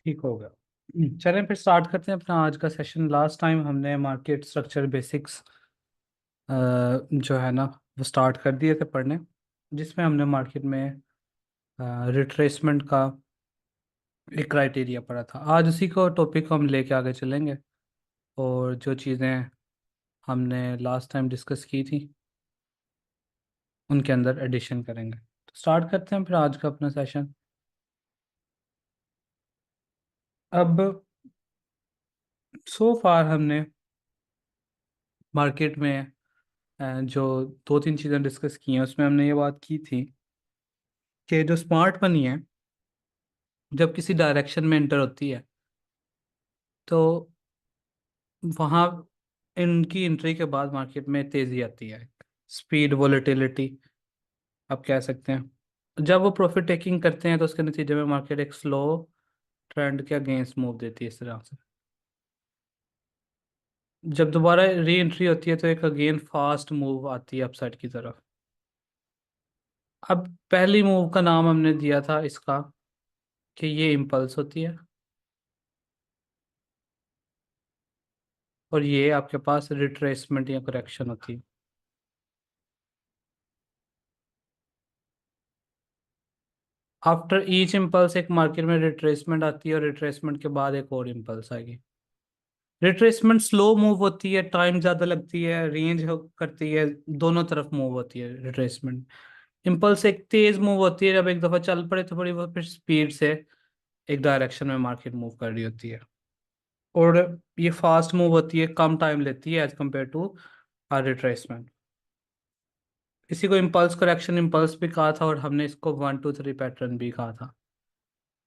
ठीक हो गया। चलें फिर स्टार्ट करते हैं अपना आज का सेशन। लास्ट टाइम हमने मार्केट स्ट्रक्चर बेसिक्स जो है ना वो स्टार्ट कर दिए थे पढ़ने, जिसमें हमने मार्केट में रिट्रेसमेंट का एक क्राइटेरिया पढ़ा था। आज उसी को टॉपिक को हम लेके आगे चलेंगे और जो चीज़ें हमने लास्ट टाइम डिस्कस की थी उनके अंदर एडिशन करेंगे। तो स्टार्ट करते हैं फिर आज का अपना सेशन। अब सो फार हमने मार्केट में जो दो तीन चीज़ें डिस्कस की हैं उसमें हमने ये बात की थी कि जो स्मार्ट मनी है जब किसी डायरेक्शन में एंटर होती है तो वहाँ इनकी एंट्री के बाद मार्केट में तेज़ी आती है। स्पीड वोलेटिलिटी आप कह सकते हैं। जब वो प्रॉफिट टेकिंग करते हैं तो उसके नतीजे में मार्केट एक स्लो ट्रेंड के अगेंस्ट मूव देती है इस तरह से। जब दोबारा री एंट्री होती है तो एक अगेन फास्ट मूव आती है अपसाइड की तरफ। अब पहली मूव का नाम हमने दिया था इसका कि ये इम्पल्स होती है और ये आपके पास रिट्रेसमेंट या करेक्शन होती है। आफ्टर ईच इम्पल्स एक मार्केट में रिट्रेसमेंट आती है और रिट्रेसमेंट के बाद एक और इम्पल्स आएगी। रिट्रेसमेंट स्लो मूव होती है, टाइम ज़्यादा लगती है, रेंज करती है, दोनों तरफ मूव होती है रिट्रेसमेंट। इम्पल्स एक तेज मूव होती है, जब एक दफ़ा चल पड़े तो बड़ी वो फिर स्पीड से एक डायरेक्शन में मार्केट मूव कर रही होती है। और ये फास्ट मूव होती है, कम टाइम लेती है एज कम्पेयर टू रिट्रेसमेंट। इसी को इम्पल्स करेक्शन इम्पल्स भी कहा था और हमने इसको 1 2 3 पैटर्न भी कहा था।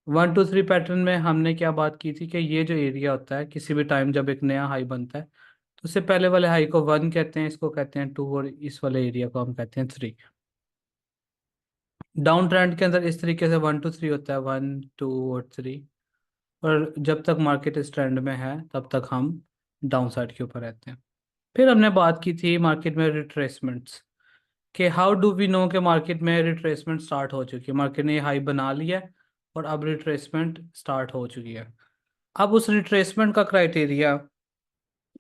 1 2 3 पैटर्न में हमने क्या बात की थी कि ये जो एरिया होता है किसी भी टाइम जब एक नया हाई बनता है तो उससे पहले वाले हाई को 1 कहते हैं, इसको कहते हैं 2 और इस वाले एरिया को हम कहते हैं 3। डाउन ट्रेंड के अंदर इस तरीके से 1 2 3 होता है, 1 2 और 3। और जब तक मार्केट इस ट्रेंड में है तब तक हम डाउन साइड के ऊपर रहते हैं। फिर हमने बात की थी मार्केट में रिट्रेसमेंट्स कि हाउ डू वी नो कि मार्केट में रिट्रेसमेंट स्टार्ट हो चुकी है। मार्केट ने ये हाई बना लिया है और अब रिट्रेसमेंट स्टार्ट हो चुकी है। अब उस रिट्रेसमेंट का क्राइटेरिया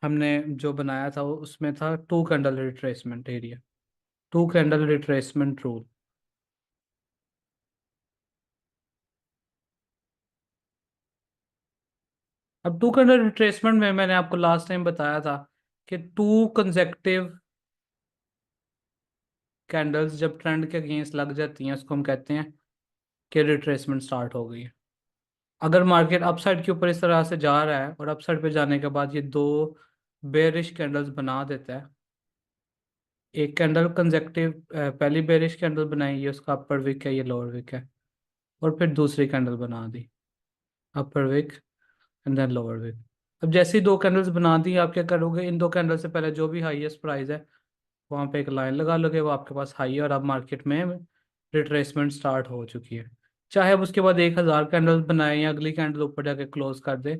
हमने जो बनाया था वो उसमें था 2 candle retracement area, 2 candle retracement rule. अब 2 कैंडल रिट्रेसमेंट में मैंने आपको लास्ट टाइम बताया था कि 2 कंसेक्टिव कैंडल्स जब ट्रेंड के अगेंस्ट लग जाती हैं उसको हम कहते हैं कि रिट्रेसमेंट स्टार्ट हो गई है। अगर मार्केट अपसाइड के ऊपर इस तरह से जा रहा है और अपसाइड पे जाने के बाद ये दो बेरिश कैंडल्स बना देता है, एक कैंडल कंजेक्टिव पहली बेरिश कैंडल बनाई, ये उसका अपर विक है, ये लोअर विक है, और फिर दूसरी कैंडल बना दी upper wick and then lower wick. अब जैसे ही दो कैंडल्स बना दी आप क्या करोगे, इन दो कैंडल से पहले जो भी हाईएस्ट प्राइस है वहाँ पे एक लाइन लगा लोगे, वो आपके पास हाई है और अब मार्केट में रिट्रेसमेंट स्टार्ट हो चुकी है। चाहे अब उसके बाद 1,000 कैंडल्स बनाए या अगली कैंडल ऊपर जाके क्लोज कर दे,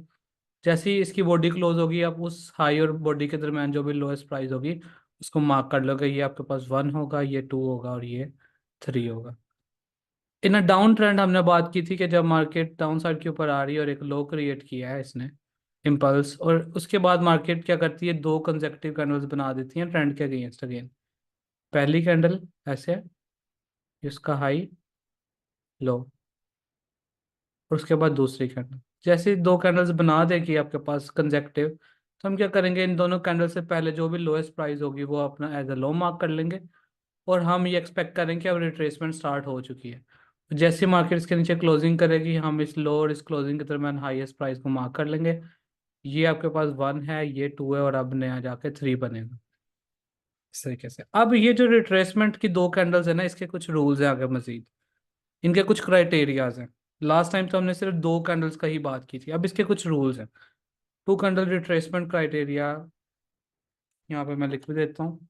जैसे ही इसकी बॉडी क्लोज होगी आप उस हाई और बॉडी के दरम्यान जो भी लोएस्ट प्राइस होगी उसको मार्क कर लोगे। ये आपके पास 1 होगा, ये 2 होगा और ये 3 होगा। इन अ डाउन ट्रेंड हमने बात की थी कि जब मार्केट डाउन साइड के ऊपर आ रही है और एक लो क्रिएट किया है इसने इम्पल्स, और उसके बाद मार्केट क्या करती है, दो कंसेक्टिव कैंडल्स बना देती हैं ट्रेंड के अगेंस्ट अगेन। पहली कैंडल ऐसे है, इसका हाई लो, और उसके बाद दूसरी कैंडल। जैसे ही दो कैंडल्स बना देगी आपके पास कंसेक्टिव, तो हम क्या करेंगे, इन दोनों कैंडल से पहले जो भी लोएस्ट प्राइस होगी वो अपना एज अ लो मार्क कर लेंगे और हम ये एक्सपेक्ट करेंगे कि अब रिट्रेसमेंट स्टार्ट हो चुकी है। जैसे मार्केट इसके नीचे क्लोजिंग करेगी हम इस लो और इस क्लोजिंग के दरम्यान हाईएस्ट प्राइस को मार्क कर लेंगे। ये आपके पास 1 है, ये 2 है और अब नया जाके 3 बनेगा इस तरीके से। अब ये जो रिट्रेसमेंट की दो कैंडल्स है ना, इसके कुछ रूल्स हैं आगे मजीद, इनके कुछ क्राइटेरियाज हैं। लास्ट टाइम तो हमने सिर्फ दो कैंडल्स का ही बात की थी, अब इसके कुछ रूल्स हैं। 2 कैंडल रिट्रेसमेंट क्राइटेरिया यहाँ पे मैं लिख भी देता हूँ।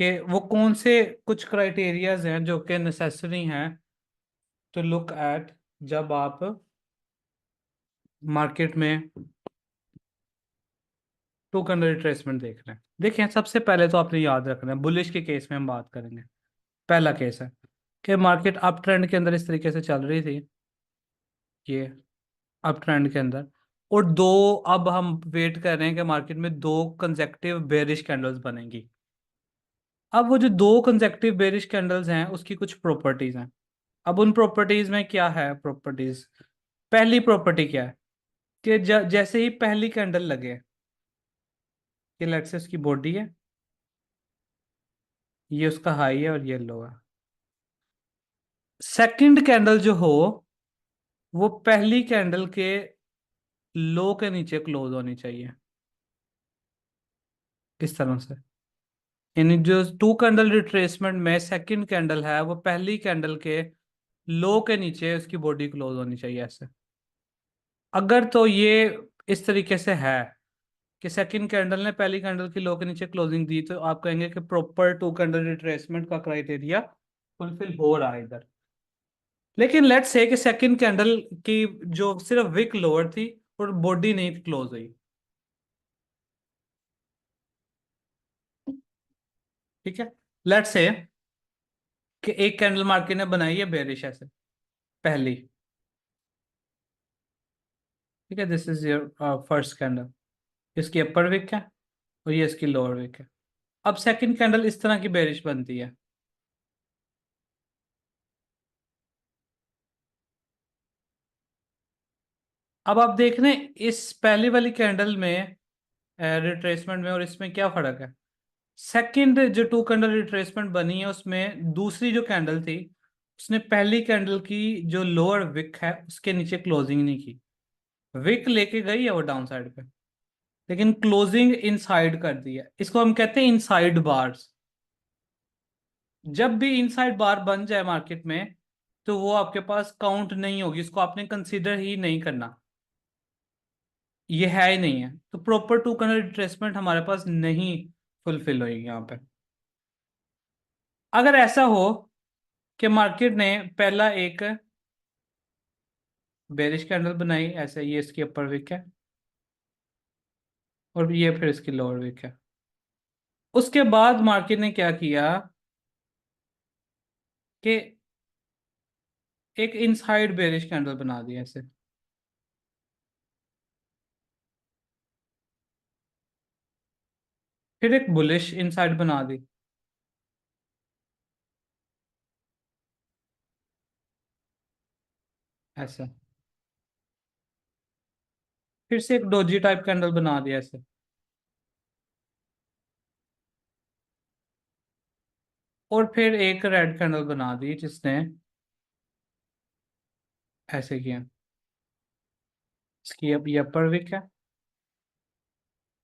कि वो कौन से कुछ क्राइटेरियाज हैं जो कि नेसेसरी हैं टू लुक एट जब आप मार्केट में टू कैंडल रिट्रेसमेंट देख रहे हैं। देखें, सबसे पहले तो आपने याद रखना है, बुलिश के केस में हम बात करेंगे। पहला केस है कि मार्केट अप ट्रेंड के अंदर इस तरीके से चल रही थी, ये अप ट्रेंड के अंदर, और दो, अब हम वेट कर रहे हैं कि मार्केट में दो कंसेक्टिव बेरिश कैंडल्स बनेंगी। अब वो जो दो कंसेक्टिव बेरिश कैंडल्स हैं उसकी कुछ प्रॉपर्टीज हैं। अब उन प्रॉपर्टीज में क्या है, प्रॉपर्टीज, पहली प्रॉपर्टी क्या है कि जैसे ही पहली कैंडल लगे, ये लेट्स से उसकी बॉडी है, ये उसका हाई है और ये लो है, सेकंड कैंडल जो हो वो पहली कैंडल के लो के नीचे क्लोज होनी चाहिए, किस तरह से, यानी जो टू कैंडल रिट्रेसमेंट में सेकंड कैंडल है वो पहली कैंडल के लो के नीचे उसकी बॉडी क्लोज होनी चाहिए ऐसे। अगर तो ये इस तरीके से है कि सेकंड कैंडल ने पहली कैंडल की लो के नीचे क्लोजिंग दी, तो आप कहेंगे कि प्रॉपर टू कैंडल रिट्रेसमेंट का क्राइटेरिया फुलफिल हो रहा है इधर। लेकिन लेट्स से कि सेकंड कैंडल की जो सिर्फ विक लोअर थी और बॉडी नहीं क्लोज हुई, ठीक है, लेट्स से कि एक कैंडल मार्केट ने बनाई है बेरिश ऐसे, पहली, ठीक है, this is your first candle, इसकी अपर विक है और ये इसकी लोअर विक है। अब सेकंड कैंडल इस तरह की बेरिश बनती है, अब आप देख रहे हैं इस पहली वाली कैंडल में रिट्रेसमेंट में और इसमें क्या फर्क है। सेकंड जो टू कैंडल रिट्रेसमेंट बनी है उसमें दूसरी जो कैंडल थी उसने पहली कैंडल की जो लोअर विक है उसके नीचे क्लोजिंग नहीं की, विक लेके गई है वो डाउन साइड पे, लेकिन क्लोजिंग इनसाइड कर दी है, इसको हम कहते हैं इनसाइड बार्स। जब भी इनसाइड बार बन जाए मार्केट में तो वो आपके पास काउंट नहीं होगी, इसको आपने कंसीडर ही नहीं करना, ये है ही नहीं है, तो प्रॉपर टू कैंडल रिट्रेसमेंट हमारे पास नहीं फुलफिल होगी यहाँ पे। अगर ऐसा हो कि मार्केट ने पहला एक बेरिश कैंडल बनाई ऐसे, ये इसकी अपर विक है और ये फिर इसकी लोअर विक है, उसके बाद मार्केट ने क्या किया कि एक इनसाइड बेरिश कैंडल बना दिया ऐसे, फिर एक बुलिश इनसाइड बना दी ऐसे, फिर से एक डोजी टाइप कैंडल बना दिया ऐसे, और फिर एक रेड कैंडल बना दी जिसने ऐसे किया, इसकी अब ये अपर विक है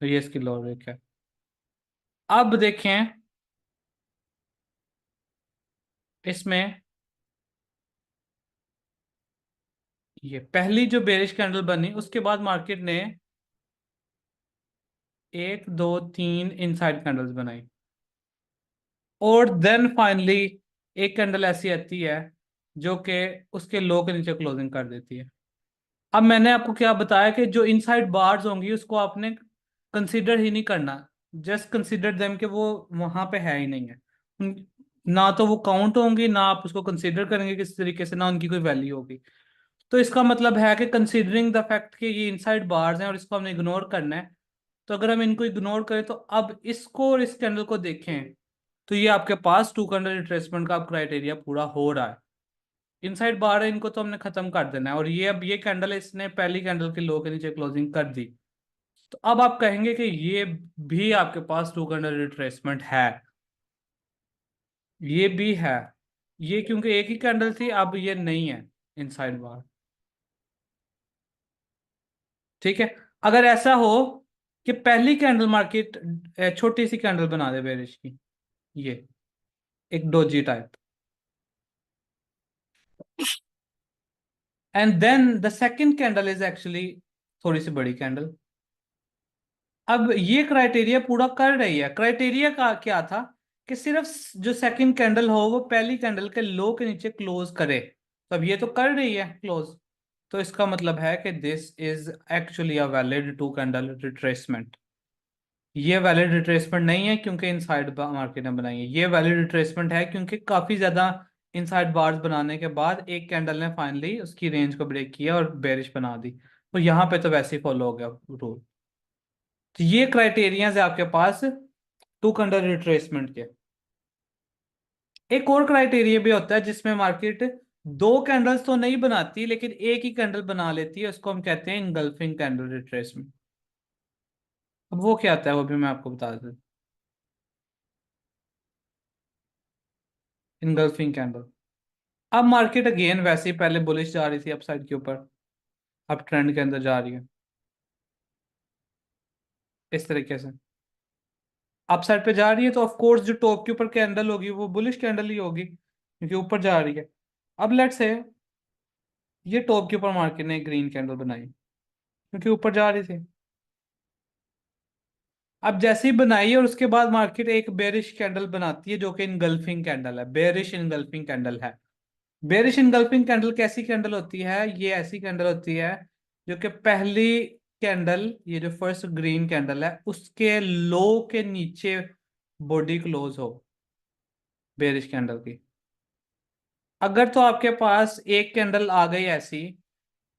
तो ये इसकी लोअर विक है। अब देखें इसमें ये पहली जो बेरिश कैंडल बनी उसके बाद मार्केट ने एक दो तीन इनसाइड कैंडल्स बनाई और देन फाइनली एक कैंडल ऐसी आती है जो कि उसके लो के नीचे क्लोजिंग कर देती है। अब मैंने आपको क्या बताया कि जो इनसाइड बार्स होंगी उसको आपने कंसीडर ही नहीं करना, जस्ट कंसीडर देम कि वो वहां पे है ही नहीं है, ना तो वो काउंट होंगी ना आप उसको कंसीडर करेंगे किसी तरीके से, ना उनकी कोई वैल्यू होगी। तो इसका मतलब है कि कंसीडरिंग द फैक्ट कि ये इनसाइड बार्स हैं और इसको हमने इग्नोर करना है, तो अगर हम इनको इग्नोर करें तो अब इसको और इस कैंडल को देखें तो ये आपके पास टू कैंडल रिट्रेसमेंट का क्राइटेरिया पूरा हो रहा है। इनसाइड बार है, इनको तो हमने खत्म कर देना है, और ये अब ये कैंडल इसने पहली कैंडल के लो के नीचे क्लोजिंग कर दी, तो अब आप कहेंगे कि ये भी आपके पास टू कैंडल रिट्रेसमेंट है, ये भी है, ये क्योंकि एक ही कैंडल थी अब ये नहीं है इनसाइड बार, ठीक है। अगर ऐसा हो कि पहली कैंडल मार्केट छोटी सी कैंडल बना दे बेरिश की, ये एक doji type, and then the second candle is actually थोड़ी सी बड़ी कैंडल, अब ये क्राइटेरिया पूरा कर रही है। क्राइटेरिया का क्या था कि सिर्फ जो सेकंड कैंडल हो वो पहली कैंडल के लो के नीचे क्लोज करे। तो अब ये तो कर रही है क्लोज, तो इसका मतलब है कि this is actually a valid two candle retracement. ये वैलिड रिट्रेसमेंट नहीं है क्योंकि इनसाइड मार्केट ने बनाई है, ये वैलिड रिट्रेसमेंट है क्योंकि काफी ज्यादा इनसाइड बार्स बनाने के बाद एक कैंडल ने फाइनली उसकी रेंज को ब्रेक किया और बेरिश बना दी। तो यहाँ पे तो वैसे ही फॉलो हो गया रूल। तो ये क्राइटेरिया है आपके पास टू कैंडल रिट्रेसमेंट के। एक और क्राइटेरिया भी होता है जिसमें मार्केट दो कैंडल्स तो नहीं बनाती लेकिन एक ही कैंडल बना लेती है, उसको हम कहते हैं इनगल्फिंग कैंडल रिट्रेसमेंट। अब वो क्या आता है वो भी मैं आपको बता दूं। इनगल्फिंग कैंडल, अब मार्केट अगेन वैसे ही पहले बुलिश जा रही थी अपसाइड के ऊपर, अब ट्रेंड के अंदर जा रही है इस तरीके से, अपसाइड पे जा रही है तो ऑफ कोर्स जो टॉप के ऊपर कैंडल होगी वो बुलिश कैंडल ही होगी क्योंकि ऊपर जा रही है। अब लेट्स से ये टॉप के ऊपर मार्केट ने ग्रीन कैंडल बनाई क्योंकि ऊपर जा रही थी। अब जैसे ही बनाई और उसके बाद मार्केट एक बेरिश कैंडल बनाती है जो कि इनगल्फिंग कैंडल है, बेरिश इनगल्फिंग कैंडल है। बेरिश इनगल्फिंग कैंडल कैसी कैंडल होती है? ये ऐसी कैंडल होती है जो कि पहली कैंडल, ये जो फर्स्ट ग्रीन कैंडल है उसके लो के नीचे बॉडी क्लोज हो बेरिश कैंडल की। अगर तो आपके पास एक कैंडल आ गई ऐसी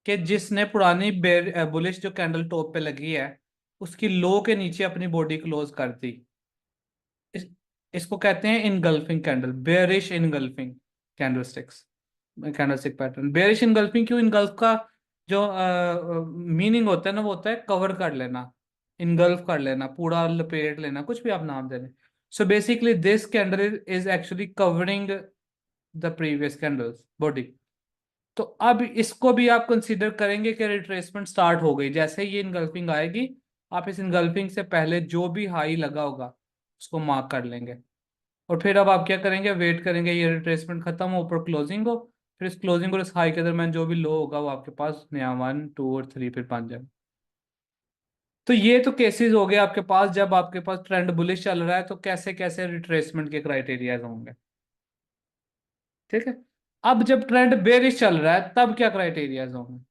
कि जिसने पुरानी बेर बुलिश जो कैंडल टॉप पे लगी है उसकी लो के नीचे अपनी बॉडी क्लोज कर दी, इस, इसको कहते हैं engulfing candle, bearish engulfing candlesticks, candlestick pattern. Bearish engulfing क्यों? इनगल्फ का जो मीनिंग होता है ना वो होता है कवर कर लेना, इनगल्फ कर लेना, पूरा लपेट लेना, कुछ भी आप नाम दे दें। So basically this candle is actually covering the previous candles body. तो अब इसको भी आप कंसीडर करेंगे कि रिट्रेसमेंट स्टार्ट हो गई। जैसे ही ये इनगल्फिंग आएगी आप इस इनगल्फिंग से पहले जो भी हाई लगा होगा उसको मार्क कर लेंगे, और फिर अब आप क्या करेंगे, वेट करेंगे ये रिट्रेसमेंट खत्म हो, ऊपर क्लोजिंग हो, फिर इस क्लोजिंग और इस हाई के दरमियान जो भी लो होगा वो आपके पास नया 1 2 और 3 फिर बन जाए। तो ये तो केसेस हो गए आपके पास जब आपके पास ट्रेंड बुलिश चल रहा है तो कैसे कैसे रिट्रेसमेंट के क्राइटेरिया होंगे। ठीक है, अब जब ट्रेंड बेरिश चल रहा है तब क्या क्राइटेरिया होंगे?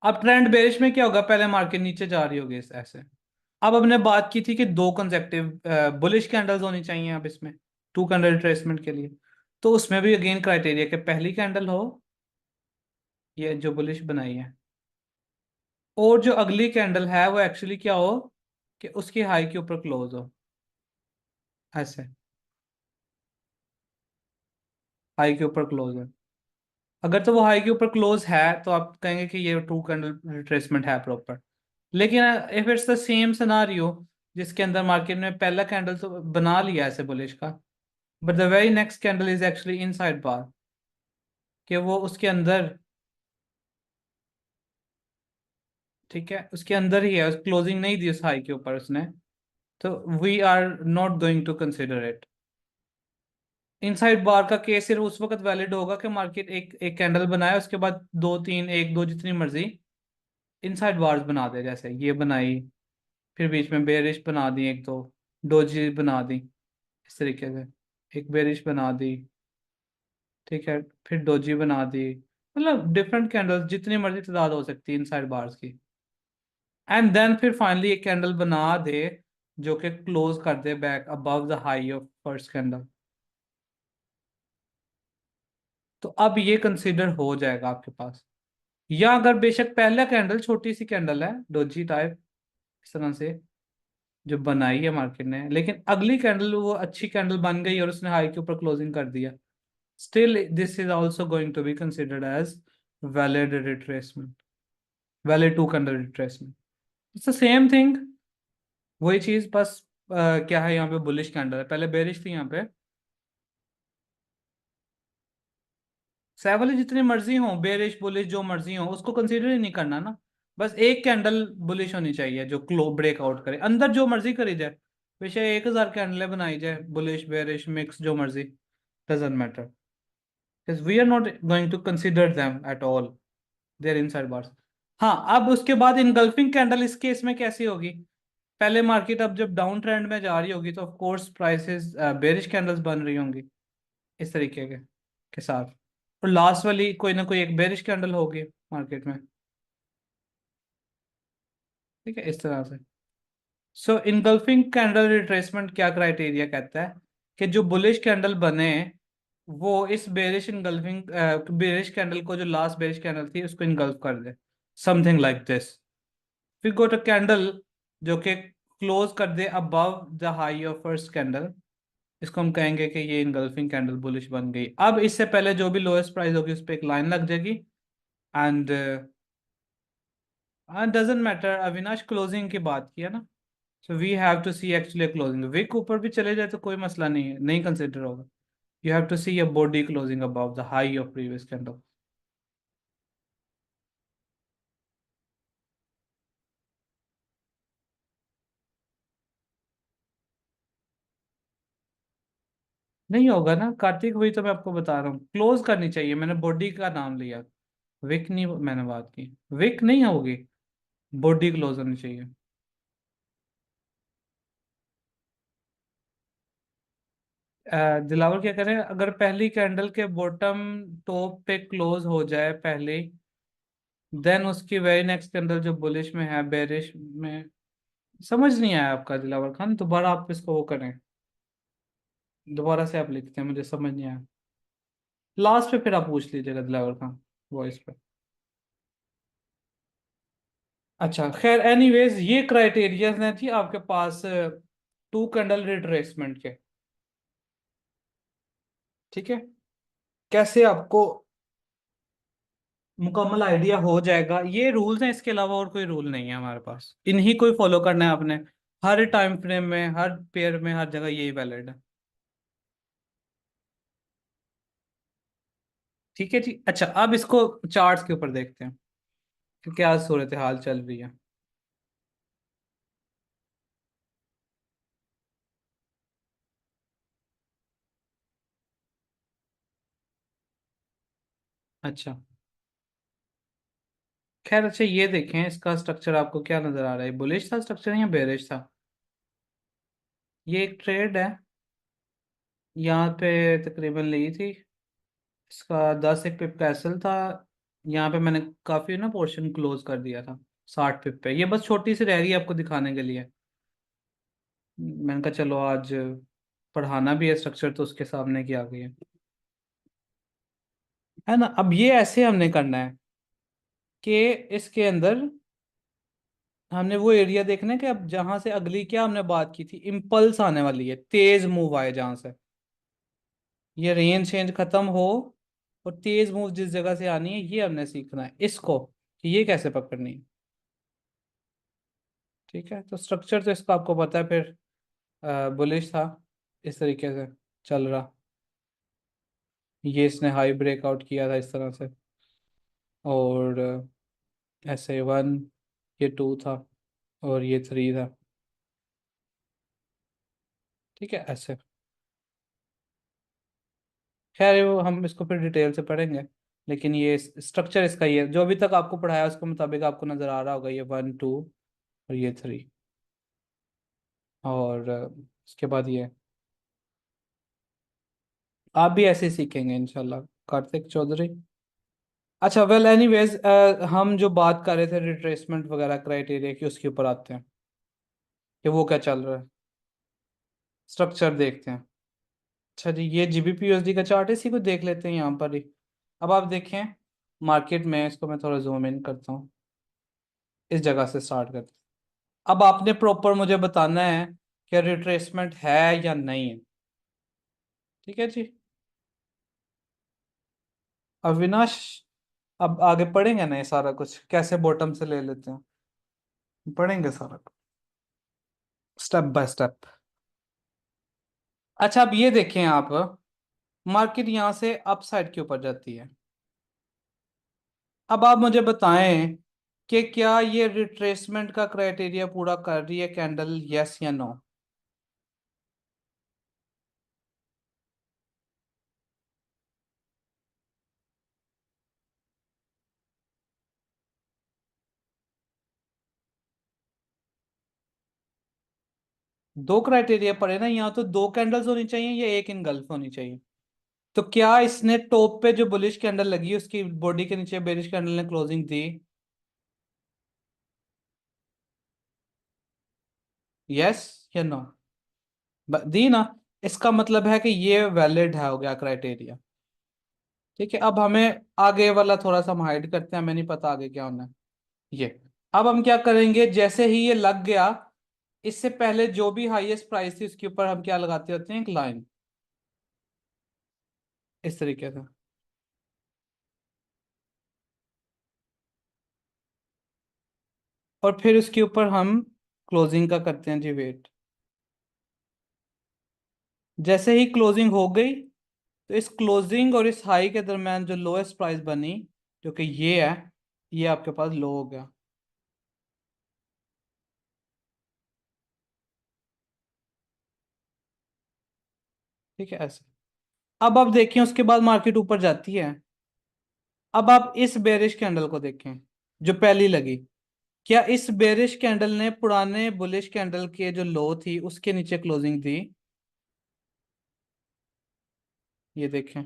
अब ट्रेंड बेरिश में क्या होगा, पहले मार्केट नीचे जा रही होगी ऐसे। अब हमने बात की थी कि दो कंसेक्टिव बुलिश कैंडल्स होनी चाहिए अब इसमें टू कैंडल रिट्रेसमेंट के लिए। तो उसमें भी अगेन क्राइटेरिया कि पहली कैंडल हो ये जो बुलिश बनाई है, और जो अगली कैंडल है वो एक्चुअली क्या हो कि उसकी हाई के ऊपर क्लोज हो ऐसे, हाई के ऊपर क्लोज है। अगर तो वो हाई के ऊपर क्लोज है तो आप कहेंगे कि ये टू कैंडल रिट्रेसमेंट है प्रॉपर। लेकिन if it's the same scenario जिसके अंदर मार्केट ने पहला कैंडल तो बना लिया ऐसे बुलिश का, but the very next candle is actually inside bar, कि वो उसके अंदर, ठीक है उसके अंदर ही है, उस क्लोजिंग नहीं दी उस हाई के ऊपर उसने, तो we are not going to consider it. Inside bar का केस सिर्फ उस वक्त वैलिड होगा कि मार्केट एक एक कैंडल बनाए उसके बाद दो तीन एक दो जितनी मर्जी इनसाइड बार्स बना दे, जैसे ये बनाई फिर बीच में बेरिश बना दी, एक दो डोजी बना दी इस तरीके से, एक बेरिश बना दी, ठीक है फिर डोजी बना दी, मतलब डिफरेंट कैंडल्स जितनी मर्जी तादाद हो सकती है इनसाइड बार्स की। एंड देन फिर फाइनली एक कैंडल बना दे जो कि क्लोज कर दे back above the high of first candle, तो अब ये कंसिडर हो जाएगा आपके पास। या अगर बेशक पहला कैंडल छोटी सी कैंडल है डोजी टाइप इस तरह से जो बनाई है मार्केट ने, लेकिन अगली कैंडल वो अच्छी कैंडल बन गई और उसने हाई के ऊपर क्लोजिंग कर दिया, still this is also going to be considered as valid retracement, valid two candle retracement. It's the same thing, वही चीज बस क्या है यहाँ पे बुलिश कैंडल है, पहले बेरिश थी यहाँ पे। सेवल जितनी मर्जी हो बेरिश बुलिश जो मर्जी हो उसको कंसीडर ही नहीं करना ना, बस एक कैंडल बुलिश होनी चाहिए जो क्लो ब्रेकआउट करे, अंदर जो मर्जी करी जाए, बेशक 1,000 कैंडलें बनाई जाए बुलिश बेरिश मिक्स जो मर्जी, doesn't matter, we are not going to consider them at all, they're inside bars. हाँ अब उसके बाद इनगल्फिंग कैंडल इस केस में कैसी होगी, पहले मार्केट अब जब डाउन ट्रेंड में जा रही होगी तो of course prices bearish candles बन रही होंगी इस तरीके के साथ। और लास्ट वाली कोई ना कोई एक बेरिश कैंडल होगी मार्केट में। ठीक है, इस तरह से। सो इनगल्फिंग कैंडल रिट्रेसमेंट क्या क्राइटेरिया कहता है कि जो बुलिश कैंडल बने वो इस बेरिश कैंडल को, जो लास्ट बेरिश कैंडल थी, उसको इनगल्फ कर दे, समथिंग लाइक दिस। फिर गोट अ कैंडल जो कि क्लोज कर दे above the high of first candle, इसको हम कहेंगे कि ये इनगल्फिंग कैंडल बुलिश बन गई। अब इससे पहले जो भी लोएस्ट प्राइस होगी उस पर एक लाइन लग जाएगी। And doesn't matter, Avinash closing की बात किया ना, so we have to see actually closing. Wick ऊपर भी चले जाए तो कोई मसला नहीं है, नहीं कंसिडर होगा। You have to see a body closing above the high of previous candle. नहीं होगा ना कार्तिक, वही तो मैं आपको बता रहा हूँ, क्लोज करनी चाहिए, मैंने बॉडी का नाम लिया, विक नहीं मैंने बात की। विक नहीं होगी, बॉडी क्लोज होनी चाहिए। दिलावर क्या करें, अगर पहली कैंडल के बॉटम टॉप पे क्लोज हो जाए पहले, देन उसकी वेरी नेक्स्ट कैंडल जो बुलिश में है, बेरिश में। समझ नहीं आया आपका दिलावर खान, दोबारा आप इसको वो करें, दोबारा से आप लिखते हैं, मुझे समझ नहीं आया। लास्ट पे फिर आप पूछ लीजिएगा दिलावर खान, वॉइस पे। अच्छा खैर, एनीवेज ये क्राइटेरियाज हैं थी आपके पास टू कैंडल रिट्रेसमेंट के। ठीक है, कैसे आपको मुकम्मल आइडिया हो जाएगा। ये रूल्स हैं, इसके अलावा और कोई रूल नहीं है हमारे पास, इन्हीं को ही फॉलो करना है आपने। हर टाइम फ्रेम में, हर पेयर में, हर जगह यही वैलिड है। ठीक है जी। अच्छा अब इसको चार्ट्स के ऊपर देखते हैं कि क्या सूरत हाल चल रही है। अच्छा खैर, अच्छा ये देखें, इसका स्ट्रक्चर आपको क्या नजर आ रहा है, बुलिश था स्ट्रक्चर या बेरिश था? ये एक ट्रेड है, यहाँ पे तकरीबन ली थी, इसका 10 एक पिप कैसल था। यहाँ पे मैंने काफी ना पोर्शन क्लोज कर दिया था 60 पिप पे, ये बस छोटी सी रह गई आपको दिखाने के लिए। मैंने कहा चलो आज पढ़ाना भी है स्ट्रक्चर, तो उसके सामने की आ गई है ना। अब ये ऐसे हमने करना है कि इसके अंदर हमने वो एरिया देखना है कि अब जहां से अगली क्या हमने बात की थी, इम्पल्स आने वाली है, तेज मूव आए जहां से, ये रेन चेंज खत्म हो और तेज मूव जिस जगह से आनी है, ये हमने सीखना है इसको कि ये कैसे पकड़नी है। ठीक है, तो स्ट्रक्चर तो इसका आपको पता है फिर, बुलिश था इस तरीके से चल रहा, ये इसने हाई ब्रेकआउट किया था इस तरह से, और ऐसे वन, ये टू था, और ये थ्री था। ठीक है ऐसे। खैर वो हम इसको फिर डिटेल से पढ़ेंगे, लेकिन ये स्ट्रक्चर इसका ये जो अभी तक आपको पढ़ाया उसके मुताबिक आपको नजर आ रहा होगा, ये वन टू और ये थ्री, और उसके बाद ये आप भी ऐसे ही सीखेंगे इंशाल्लाह कार्तिक चौधरी। अच्छा वेल एनीवेज, हम जो बात कर रहे थे रिट्रेसमेंट वगैरह क्राइटेरिया की, उसके ऊपर आते हैं कि वो क्या चल रहा है, स्ट्रक्चर देखते हैं। अच्छा जी, ये जीबीपी यूएसडी का चार्ट है, इसी को देख लेते हैं यहाँ पर ही। अब आप देखें मार्केट में, इसको मैं थोड़ा जूम इन करता हूँ, इस जगह से स्टार्ट करते हैं। अब आपने प्रॉपर मुझे बताना है कि रिट्रेसमेंट है या नहीं है। ठीक है जी। अविनाश, अब आगे पढ़ेंगे ना ये सारा कुछ, कैसे बॉटम से ले लेते हैं, पढ़ेंगे सारा स्टेप बाय स्टेप। अच्छा अब ये देखें आप, मार्केट यहाँ से अपसाइड के ऊपर जाती है। अब आप मुझे बताएं कि क्या ये रिट्रेसमेंट का क्राइटेरिया पूरा कर रही है कैंडल, यस या नो? दो क्राइटेरिया पड़े ना, यहाँ तो दो कैंडल्स होनी चाहिए या एक इनगल्फ होनी चाहिए। तो क्या इसने टॉप पे जो बुलिश कैंडल लगी उसकी बॉडी के नीचे बेरिश कैंडल ने क्लोजिंग दी? यस या नो? दी ना। इसका मतलब है कि ये वैलिड है, हो गया क्राइटेरिया। ठीक है, अब हमें आगे वाला थोड़ा सा हम हाइड करते हैं, हमें नहीं पता आगे क्या होना है। ये अब हम क्या करेंगे, जैसे ही ये लग गया, इससे पहले जो भी हाईएस्ट प्राइस थी उसके ऊपर हम क्या लगाते होते हैं, एक लाइन, इस तरीके से। और फिर उसके ऊपर हम क्लोजिंग का करते हैं जी वेट। जैसे ही क्लोजिंग हो गई, तो इस क्लोजिंग और इस हाई के दरम्यान जो लोएस्ट प्राइस बनी, जो कि ये है, ये आपके पास लो हो गया। ठीक है, ऐसे। अब आप देखें उसके बाद मार्केट ऊपर जाती है। अब आप इस बेरिश कैंडल को देखें जो पहली लगी। क्या इस बेरिश कैंडल ने पुराने बुलिश कैंडल के जो लो थी उसके नीचे क्लोजिंग दी? ये देखें।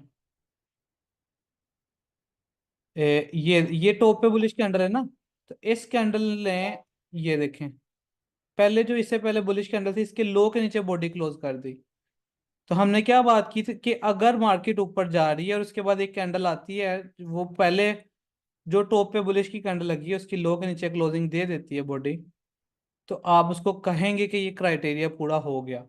ये टॉप पे बुलिश कैंडल है ना, तो इस कैंडल ने, ये देखें, पहले जो इससे पहले बुलिश कैंडल थी इसके लो के नीचे बॉडी क्लोज कर दी। तो हमने क्या बात की थी कि अगर मार्केट ऊपर जा रही है और उसके बाद एक कैंडल आती है, वो पहले जो टॉप पे बुलिश की कैंडल लगी है उसकी लो के नीचे क्लोजिंग दे देती है बॉडी, तो आप उसको कहेंगे कि ये क्राइटेरिया पूरा हो गया।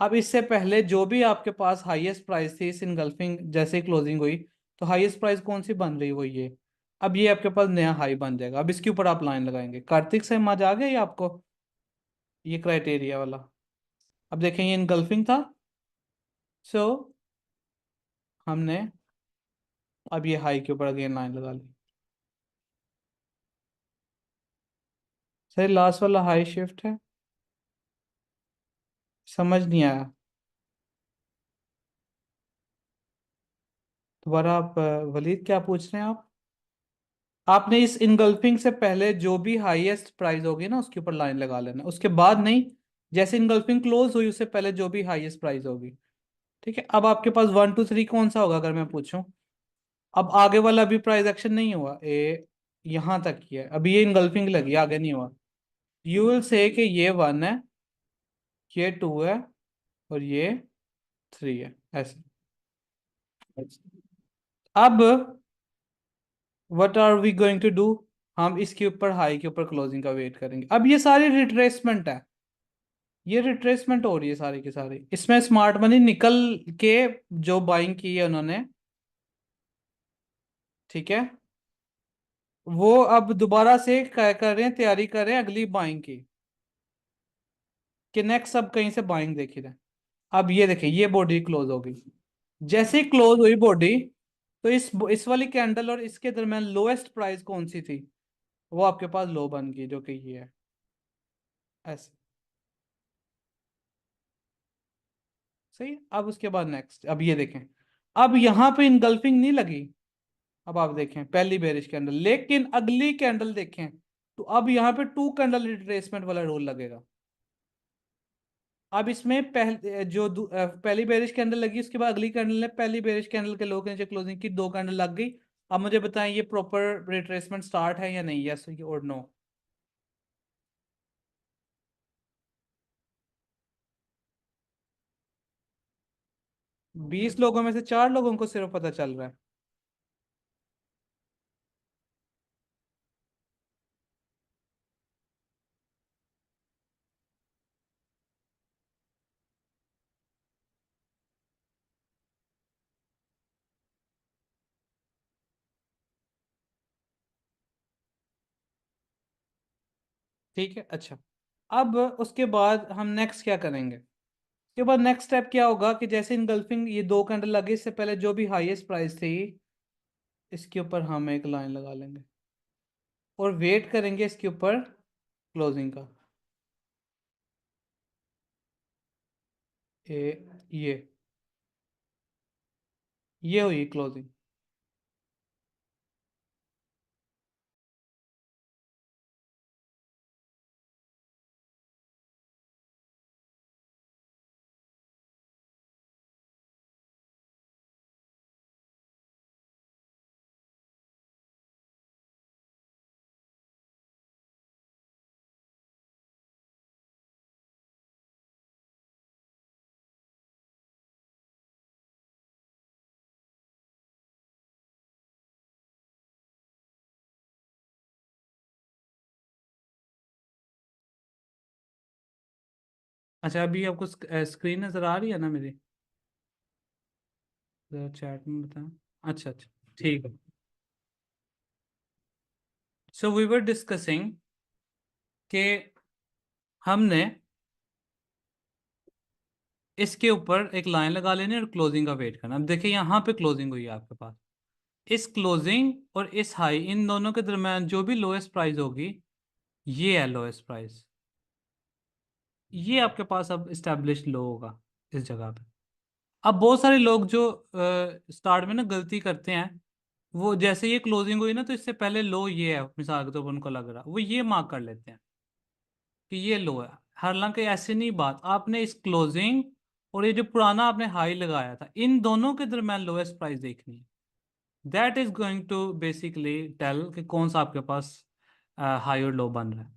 अब इससे पहले जो भी आपके पास हाईएस्ट प्राइस थी इस इनगल्फिंग जैसे क्लोजिंग हुई, तो हाईएस्ट प्राइस कौन सी बन रही, वो ये। अब ये आपके पास नया हाई बन जाएगा, अब इसके ऊपर आप लाइन लगाएंगे। कार्तिक से मजा आ गया ये आपको, ये क्राइटेरिया वाला। अब देखें ये इनगल्फिंग था, सो हमने अब ये हाई के ऊपर अगेन लाइन लगा ली। सर लास्ट वाला हाई शिफ्ट है, समझ नहीं आया। दोबारा आप वलीद क्या पूछ रहे हैं आप? आपने इस इनगल्फिंग से पहले जो भी हाईएस्ट प्राइस होगी ना उसके ऊपर लाइन लगा लेना, उसके बाद नहीं। जैसे इनगल्फिंग क्लोज हुई उससे पहले जो भी हाईएस्ट प्राइस होगी। ठीक है, अब आपके पास 1 2 3 कौन सा होगा अगर मैं पूछूं? अब आगे वाला अभी प्राइस एक्शन नहीं हुआ, यहाँ तक ही है, अभी ये इनगल्फिंग लगी, आगे नहीं हुआ। यू विल से कि ये 1 है, ये 2 है, और ये 3 है, ऐसे। अब what are we going to do, हम इसके ऊपर हाई के ऊपर क्लोजिंग का वेट करेंगे। अब ये सारी रिट्रेसमेंट है, ये रिट्रेसमेंट हो रही है सारी की सारी, इसमें स्मार्ट मनी निकल के जो बाइंग की है उन्होंने, ठीक है, वो अब दोबारा से कर रहे हैं, तैयारी कर रहे हैं अगली बाइंग की, कि नेक्स्ट अब कहीं से बाइंग देखी जाए। अब ये देखें ये बॉडी क्लोज हो गई, जैसे ही क्लोज हुई बॉडी, तो इस वाली कैंडल और इसके दरमियान लोएस्ट प्राइस कौन सी थी, वो आपके पास लो बन गई, जो कि ये है, ऐसे। सही है? अब उसके बाद नेक्स्ट, अब ये देखें, अब यहां पे इनगल्फिंग नहीं लगी। अब आप देखें पहली बेरिश कैंडल, लेकिन अगली कैंडल देखें, तो अब यहाँ पे टू कैंडल रिट्रेसमेंट वाला रोल लगेगा। अब इसमें पहली बेरिश कैंडल लगी, उसके बाद अगली कैंडल ने पहली बेरिश कैंडल के लो के नीचे क्लोजिंग की, दो कैंडल लग गई। अब मुझे बताएं ये प्रॉपर रिट्रेसमेंट स्टार्ट है या नहीं, यस और नो? 20 लोगों में से 4 लोगों को सिर्फ पता चल रहा है। ठीक है, अच्छा। अब उसके बाद हम नेक्स्ट क्या करेंगे? उसके बाद नेक्स्ट स्टेप क्या होगा कि जैसे इनगल्फिंग ये दो कैंडल लगे, इससे पहले जो भी हाईएस्ट प्राइस थी इसके ऊपर हम एक लाइन लगा लेंगे और वेट करेंगे इसके ऊपर क्लोजिंग का। ये ये हुई क्लोजिंग। अच्छा, अभी आपको स्क्रीन नजर आ रही है ना मेरी? जरा चैट में बताएं। अच्छा अच्छा, ठीक है। सो वी वर डिस्कसिंग कि हमने इसके ऊपर एक लाइन लगा लेनी और क्लोजिंग का वेट करना। अब देखिए यहाँ पे क्लोजिंग हुई है आपके पास। इस क्लोजिंग और इस हाई, इन दोनों के दरम्यान जो भी लोएस्ट प्राइस होगी, ये है लोएस्ट प्राइस। ये आपके पास अब इस्टेब्लिश लो होगा इस जगह पे। अब बहुत सारे लोग जो स्टार्ट में ना गलती करते हैं, वो जैसे ये क्लोजिंग हुई ना, तो इससे पहले लो ये है, मिसाल के तौर पर उनको लग रहा, वो ये मार्क कर लेते हैं कि ये लो है। हालांकि ऐसे नहीं बात, आपने इस क्लोजिंग और ये जो पुराना आपने हाई लगाया था, इन दोनों के दरम्यान लोएस्ट प्राइस देखनी है। That is going to basically tell कि कौन सा आपके पास हाई और लो बन रहा है।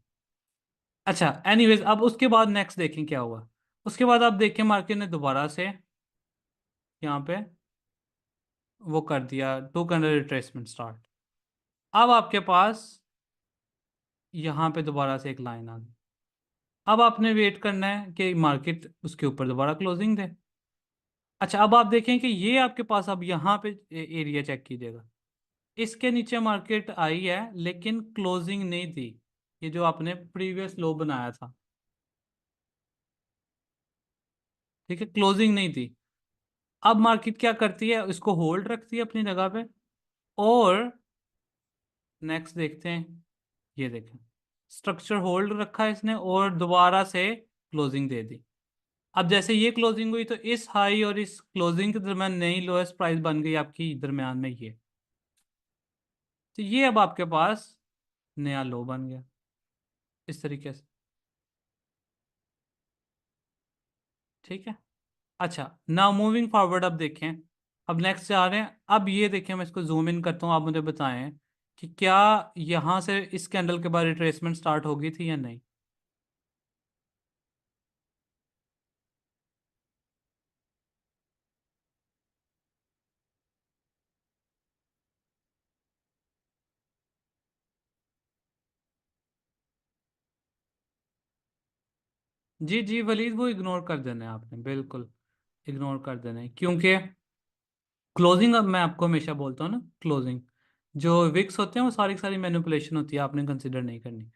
अच्छा, एनीवेज, अब उसके बाद नेक्स्ट देखें क्या हुआ। उसके बाद आप देखें मार्केट ने दोबारा से यहाँ पे वो कर दिया, टू कैंडल रिट्रेसमेंट स्टार्ट। अब आपके पास यहाँ पे दोबारा से एक लाइन आ गई। अब आपने वेट करना है कि मार्केट उसके ऊपर दोबारा क्लोजिंग दे। अच्छा, अब आप देखें कि ये आपके पास, अब यहाँ पे एरिया चेक कीजिएगा। इसके नीचे मार्केट आई है लेकिन क्लोजिंग नहीं दी। ये जो आपने प्रीवियस लो बनाया था, ठीक है, क्लोजिंग नहीं दी। अब मार्केट क्या करती है, इसको होल्ड रखती है अपनी जगह पे। और नेक्स्ट देखते हैं, ये देखें, स्ट्रक्चर होल्ड रखा है इसने और दोबारा से क्लोजिंग दे दी। अब जैसे ये क्लोजिंग हुई तो इस हाई और इस क्लोजिंग के दरम्यान नई लोएस्ट प्राइस बन गई आपकी दरम्यान में ये। तो ये अब आपके पास नया लो बन गया इस तरीके से। ठीक है। अच्छा, नाउ मूविंग फॉरवर्ड, अब देखें, अब नेक्स्ट जा रहे हैं। अब ये देखें, मैं इसको जूम इन करता हूँ, आप मुझे बताएं कि क्या यहाँ से इस कैंडल के बाद रिट्रेसमेंट स्टार्ट होगी थी या नहीं। जी जी वलीद, वो इग्नोर कर देना है आपने, बिल्कुल इग्नोर कर देना है, क्योंकि क्लोजिंग, अब मैं आपको हमेशा बोलता हूँ ना, क्लोजिंग जो विक्स होते हैं वो सारी की सारी मैनिपुलेशन होती है, आपने कंसिडर नहीं करनी।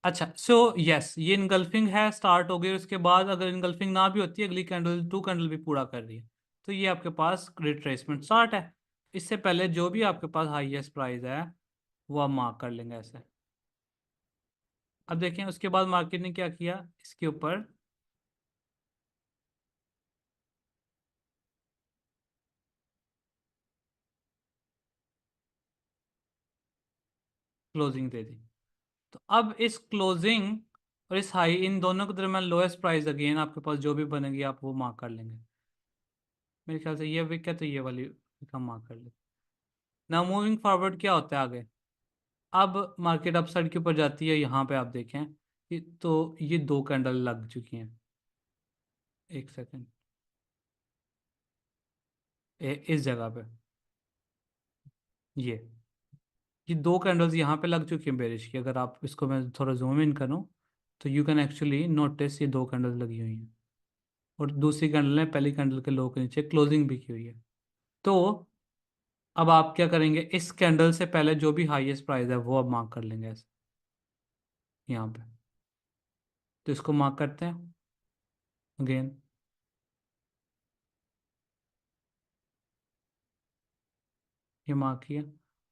अच्छा, सो यस, ये इनगल्फिंग है, स्टार्ट हो गई। उसके बाद अगर इनगल्फिंग ना भी होती है, अगली कैंडल टू कैंडल भी पूरा कर रही है, तो ये आपके पास रिट्रेसमेंट स्टार्ट है। इससे पहले जो भी आपके पास हाईएस्ट प्राइस है वो आप मार्क कर लेंगे ऐसे। अब देखें उसके बाद मार्केट ने क्या किया इसके ऊपर, क्लोजिंग दे दी। तो अब इस क्लोजिंग और इस हाई, इन दोनों के दरम्यान लोएस्ट प्राइस अगेन आपके पास जो भी बनेगी आप वो मार्क कर लेंगे। मेरे ख्याल से ये विक है तो ये वाली विक हम मार्क कर लेंगे। ना मूविंग फॉरवर्ड क्या होता है आगे। अब मार्केट अपसाइड के ऊपर जाती है, यहाँ पे आप देखें तो ये दो कैंडल लग चुकी हैं। एक सेकेंड, इस जगह पे ये दो कैंडल्स यहाँ पे लग चुकी हैं बेरिश की। अगर आप इसको, मैं थोड़ा जूम इन करूँ तो यू कैन एक्चुअली नोटिस ये दो कैंडल्स लगी हुई हैं। और दूसरी कैंडल ने पहली कैंडल के लो के नीचे क्लोजिंग भी की हुई है। तो अब आप क्या करेंगे, इस कैंडल से पहले जो भी हाईएस्ट प्राइस है वो अब मार्क कर लेंगे ऐसे यहाँ पे। तो इसको मार्क करते हैं अगेन, ये मार्क किया।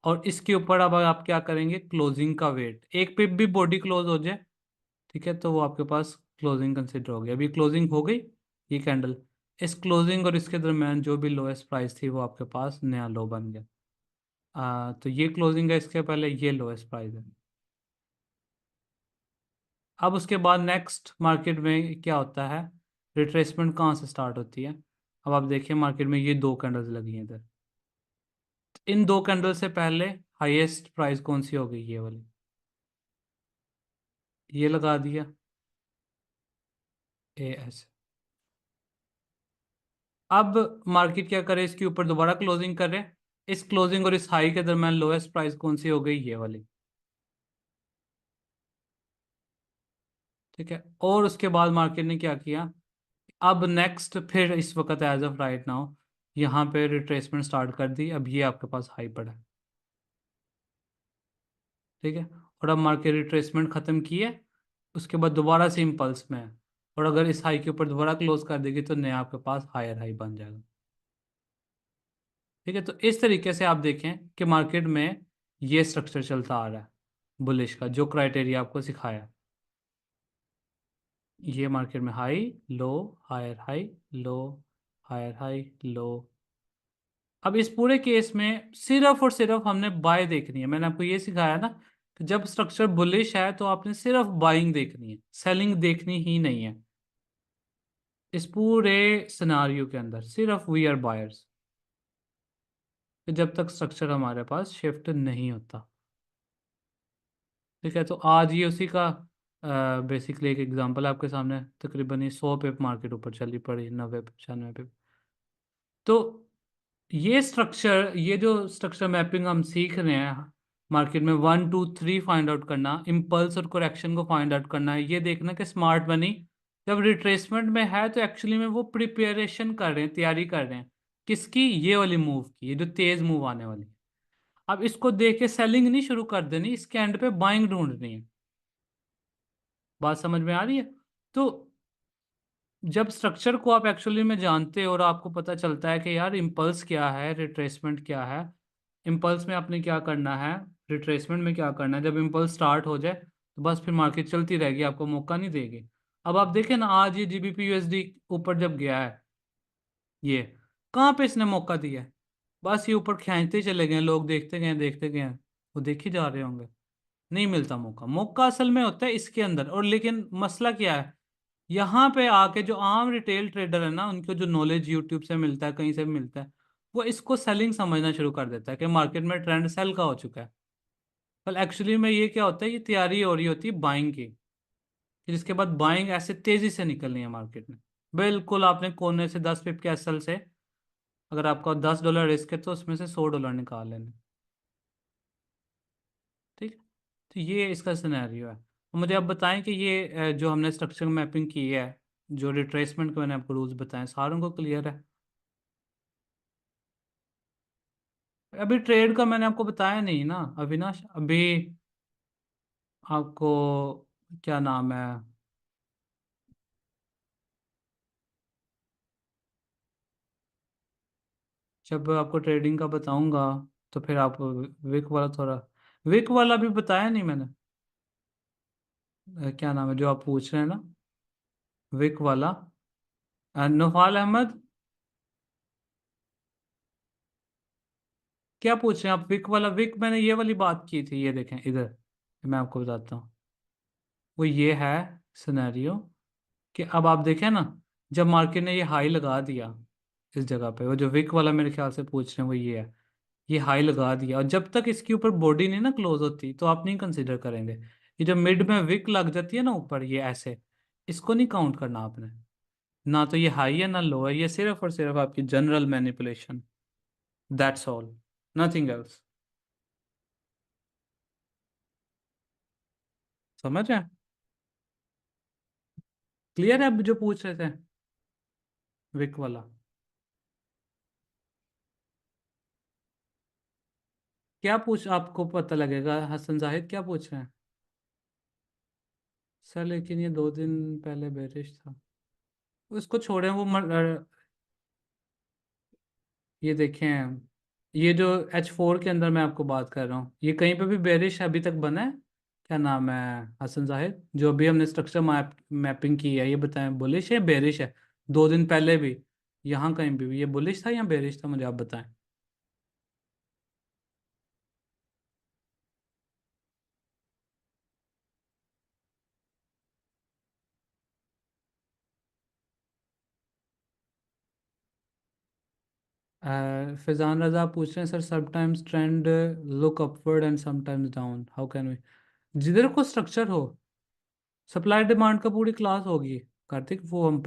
और इसके ऊपर अब आप क्या करेंगे, क्लोजिंग का वेट, एक पिप भी बॉडी क्लोज हो जाए, ठीक है, तो वो आपके पास क्लोजिंग कंसिडर हो गया। अभी क्लोजिंग हो गई ये कैंडल, इस क्लोजिंग और इसके दरम्यान जो भी लोएस्ट प्राइस थी वो आपके पास नया लो बन गया। तो ये क्लोजिंग है, इसके पहले ये लोएस्ट प्राइस है। अब उसके बाद नेक्स्ट मार्केट में क्या होता है, रिट्रेसमेंट कहाँ से स्टार्ट होती है। अब आप देखिए मार्केट में ये दो कैंडल्स लगी हैं इधर। इन दो कैंडल से पहले हाईएस्ट प्राइस कौन सी हो गई, ये वाली, ये लगा दिया ए एस। अब मार्केट क्या करे, इसके ऊपर दोबारा क्लोजिंग करे। इस क्लोजिंग और इस हाई के दरम्यान लोएस्ट प्राइस कौन सी हो गई, ये वाली। ठीक है, और उसके बाद मार्केट ने क्या किया, अब नेक्स्ट फिर इस वक्त एज ऑफ राइट नाउ यहाँ पे रिट्रेसमेंट स्टार्ट कर दी, अब ये आपके पास हाई पड़ा है। ठीक है, और अब मार्केट रिट्रेसमेंट खत्म की है, उसके बाद दोबारा से इम्पल्स में है, और अगर इस हाई के ऊपर दोबारा क्लोज कर देगी तो नया आपके पास हायर हाई बन जाएगा। ठीक है, तो इस तरीके से आप देखें कि मार्केट में ये स्ट्रक्चर चलता आ रहा है बुलिश का, जो क्राइटेरिया आपको सिखाया। ये मार्केट में high low, higher low, higher high low. अब इस पूरे केस में सिर्फ और सिर्फ हमने बाय देखनी है। मैंने आपको ये सिखाया ना कि जब स्ट्रक्चर बुलिश है तो आपने सिर्फ बाइंग देखनी है, सेलिंग देखनी ही नहीं है। इस पूरे सिनारियो के अंदर सिर्फ वी आर बायर्स, जब तक स्ट्रक्चर हमारे पास शिफ्ट नहीं होता। ठीक है, तो आज ये उसी का बेसिकली एक एग्जांपल आपके सामने, तकरीबन ये 100 पे मार्केट ऊपर चली पड़ी, 90 पे, 96 पे। तो ये स्ट्रक्चर, ये जो स्ट्रक्चर मैपिंग हम सीख रहे हैं मार्केट में, 1 2 3 फाइंड आउट करना, इम्पल्स और करेक्शन को फाइंड आउट करना है, ये देखना कि स्मार्ट मनी जब रिट्रेसमेंट में है तो एक्चुअली में वो प्रिपरेशन कर रहे हैं, तैयारी कर रहे हैं किसकी, ये वाली मूव की, ये जो तेज मूव आने वाली। अब इसको देख के सेलिंग नहीं शुरू कर देनी, इसके एंड पे बाइंग ढूंढनी है। बात समझ में आ रही है? तो जब स्ट्रक्चर को आप एक्चुअली में जानते हो और आपको पता चलता है कि यार इम्पल्स क्या है, रिट्रेसमेंट क्या है, इम्पल्स में आपने क्या करना है, रिट्रेसमेंट में क्या करना है, जब इम्पल्स स्टार्ट हो जाए तो बस फिर मार्केट चलती रहेगी, आपको मौका नहीं देगी। अब आप देखें ना, आज ये जीबीपी यूएसडी ऊपर जब गया है, ये कहाँ पे इसने मौका दिया है? बस ये ऊपर खींचते चले गए, लोग देखते गए, वो देख ही जा रहे होंगे। नहीं मिलता मौका, मौका असल में होता है इसके अंदर। और लेकिन मसला क्या है, यहाँ पे आके जो आम रिटेल ट्रेडर है ना, उनको जो नॉलेज यूट्यूब से मिलता है, कहीं से भी मिलता है, वो इसको सेलिंग समझना शुरू कर देता है कि मार्केट में ट्रेंड सेल का हो चुका है। पर एक्चुअली में ये क्या होता है, ये तैयारी हो रही होती है बाइंग की, कि जिसके बाद बाइंग ऐसे तेजी से निकलनी है मार्केट में। बिल्कुल आपने कोने से 10 पिप के एसएल से, अगर आपका $10 रिस्क है तो उसमें से $100 निकाल लेने। ठीक है, तो ये इसका सिनेरियो है। मुझे आप बताएं कि ये जो हमने स्ट्रक्चर मैपिंग की है, जो रिट्रेसमेंट के मैंने आपको रूल्स बताए, सारों को क्लियर है? अभी ट्रेड का मैंने आपको बताया नहीं ना अविनाश, अभी आपको क्या नाम है, जब आपको ट्रेडिंग का बताऊंगा तो फिर आप विक वाला थोड़ा, विक वाला भी बताया नहीं मैंने। क्या नाम है जो आप पूछ रहे हैं ना, विक वाला, नौफाल अहमद, क्या पूछ रहे हैं आप? विक वाला, विक मैंने ये वाली बात की थी, ये देखें इधर, मैं आपको बताता हूँ। वो ये है सिनेरियो कि अब आप देखें ना, जब मार्केट ने ये हाई लगा दिया इस जगह पे, वो जो विक वाला मेरे ख्याल से पूछ रहे हैं वो ये है, ये हाई लगा दिया और जब तक इसके ऊपर बॉडी नहीं ना क्लोज होती तो आप नहीं कंसीडर करेंगे। ये जब मिड में विक लग जाती है ना ऊपर, ये ऐसे, इसको नहीं काउंट करना आपने। ना तो ये हाई है ना लो है, ये सिर्फ और सिर्फ आपकी general manipulation, that's all, nothing else. समझ है? क्लियर है अब जो पूछ रहे थे विक वाला? क्या पूछ, आपको पता लगेगा हसन जाहिद क्या पूछ रहे हैं? सर लेकिन ये 2 दिन पहले बेरिश था, उसको छोड़ें, ये देखें, ये जो H4 के अंदर मैं आपको बात कर रहा हूँ, ये कहीं पे भी बेरिश अभी तक बना है? क्या नाम है हसन जाहिद, जो अभी हमने स्ट्रक्चर मैपिंग की है, ये बताएं बुलिश है बेरिश है? 2 दिन पहले भी यहाँ कहीं भी ये बुलिश था या बेरिश था, मुझे आप बताएं। फैजान रजा पूछ रहे हैं sir, sometimes trend look upward and sometimes down, how can we? जिधर को स्ट्रक्चर हो, सप्लाई डिमांड का पूरी क्लास होगी कार्तिक, वो हम